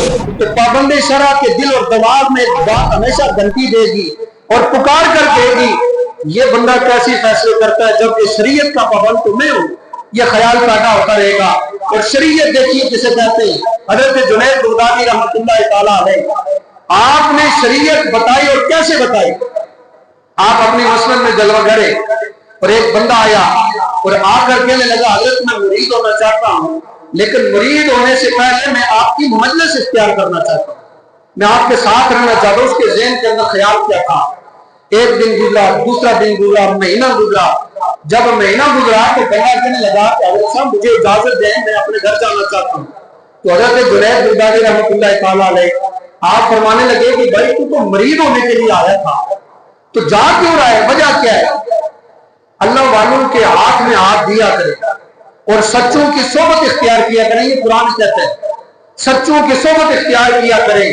تو पाबंद शरा के दिल और दिमाग में एक बात हमेशा घंटी देगी और पुकार कर देगी, ये बंदा कैसे फैसले करता है जबकि शरीयत का पाबंद तो मैं हूं। ये ख्याल पैदा होता रहेगा। और शरीयत देखिए किसे कहते हैं, हजरत जुनैद बगदादी रहमतुल्लाह तआला अलैह, आपने शरीयत बताई और कैसे बताई। आप अपनी मसलन में जलवा करे और एक बंदा आया और आकर कहने लगा, हजरत मैं मुरीद होना चाहता हूं, लेकिन मुरीद होने से पहले मैं आपकी मजलिस इख्तियार करना चाहता हूं, मैं आपके साथ रहना चाहता हूं। उसके ज़हन के अंदर ख्याल क्या था, एक दिन गुजरा, दूसरा दिन गुजरा, महीना गुजरा। जब महीना गुजरा तो बंदा कहने लगा कि हजरत साहब मुझे इजाजत दें, मैं अपने घर जाना चाहता हूँ। तो हजरत जुनैद बगदादी रहमतुल्लाह तआला अलैह आप फरमाने लगे कि भाई तू तो मुरीद होने के लिए आया था, तो जा क्यों रहा है, वजह क्या है। अल्लाह वालों के हाथ में हाथ दिया करे और सच्चों की सोबत इख्तियार किया करें, ये कुरान कहते हैं सच्चों की सोबत इख्तियार किया करें।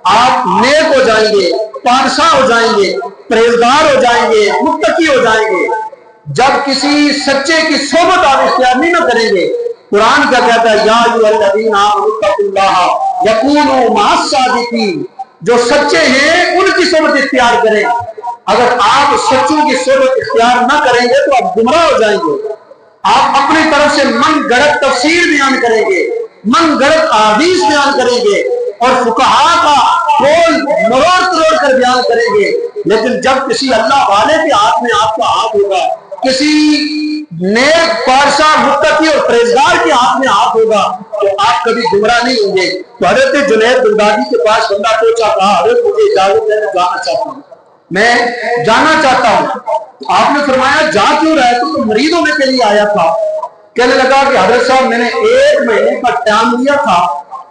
आप नेक हो जाएंगे, पादशाह हो जाएंगे, परहेजगार हो जाएंगे, मुत्तकी हो जाएंगे। जब किसी सच्चे की सोबत आप इख्तियार नहीं ना करेंगे, कुरान क्या कहता है, या अय्युहल्लज़ीना आमनुत्तक़ुल्लाह वकूनू मअस-सादिक़ीन, जो सच्चे हैं उनकी सोबत इख्तियार करें। अगर आप सच्चों की सोबत इख्तियार ना करेंगे तो आप गुमराह हो जाएंगे। आप अपनी तरफ से मन गढ़त तफसीर बयान करेंगे, मन गढ़त अहादीस बयान करेंगे और फुकहा का कौल मरोड़ तरोड़ कर बयान करेंगे। लेकिन जब किसी अल्लाह वाले के हाथ में आपका हाथ होगा, किसी नेक पादशाह मुत्तकी और परहेजगार के हाथ में हाथ होगा, तो आप कभी गुमराह नहीं होंगे। तो हजरत जुनैद बगदादी के पास बंदा पहुंचा, कहा हजरत मुझे इजाजत है, जाना चाहता हूँ, मैं जाना चाहता हूँ। तो आपने फरमाया जा क्यों रहा है, तो मरीद होने के लिए आया था। कहने लगा कि हजरत साहब मैंने 1 महीने का टाइम लिया था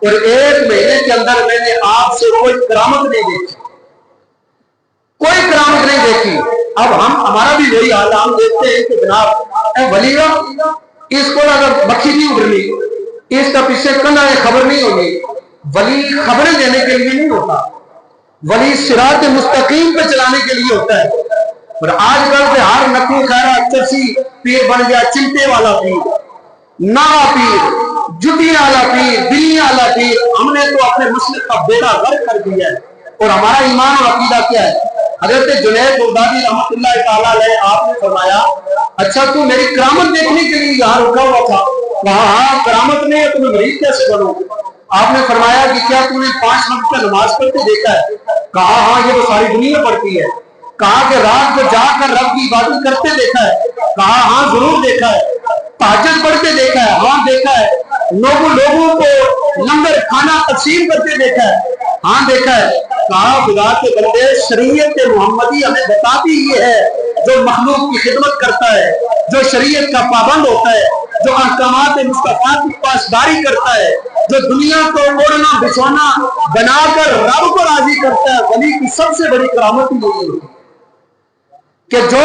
और 1 महीने के अंदर मैंने आपसे कोई करामत नहीं देखी, कोई करामत नहीं देखी। अब हमारा भी वही हाल, हम देखते हैं कि जनाब वलीगा इसको अगर मक्खी नहीं उड़नी, इसका पीछे कंधा खबर नहीं होगी। वली खबरें देने के लिए नहीं होता, वली सिरात मुस्तकीम पे चलाने के लिए होता है। और आजकल से हर नकली खैरा चर्सी पीर बन गया, चिंते वाला पीर, नावा पीर, जुटिया वाला पीर, बिल्लियां वाला पीर। हमने तो अपने मसले का बेड़ा गर्क कर दिया है। और हमारा ईमान और अकीदा क्या है। हजरत जुनैद बगदादी रहमतुल्लाह तआला अलैह आपने फरमाया, अच्छा तू मेरी करामत देखने के लिए यहाँ रुका हुआ था। कहा हाँ, करामत नहीं है तो मैं मरीज कैसे बनूं। आपने फरमाया कि क्या तूने 5 वक्त का नमाज पढ़ते देखा है। कहा हाँ, ये तो सारी दुनिया पढ़ती है। कहा कि रात को जाकर रब की इबादत करते देखा है। कहा हाँ, जरूर देखा है। तहज्जुद पढ़ते देखा है। हाँ देखा है। लोगों को लंगर खाना तकसीम करते देखा है। हाँ देखा है। कहा खुदा के बंदे, शरीयत मुहम्मदी हमें बताती ही है, जो मखलूक की खिदमत करता है, जो शरीयत का पाबंद होता है, जो अहकामात मुस्तफा की पासदारी करता है, जो दुनिया को ओढ़ना बिछौना बनाकर रब को राजी करता है, वली की सबसे बड़ी करामत यही है कि जो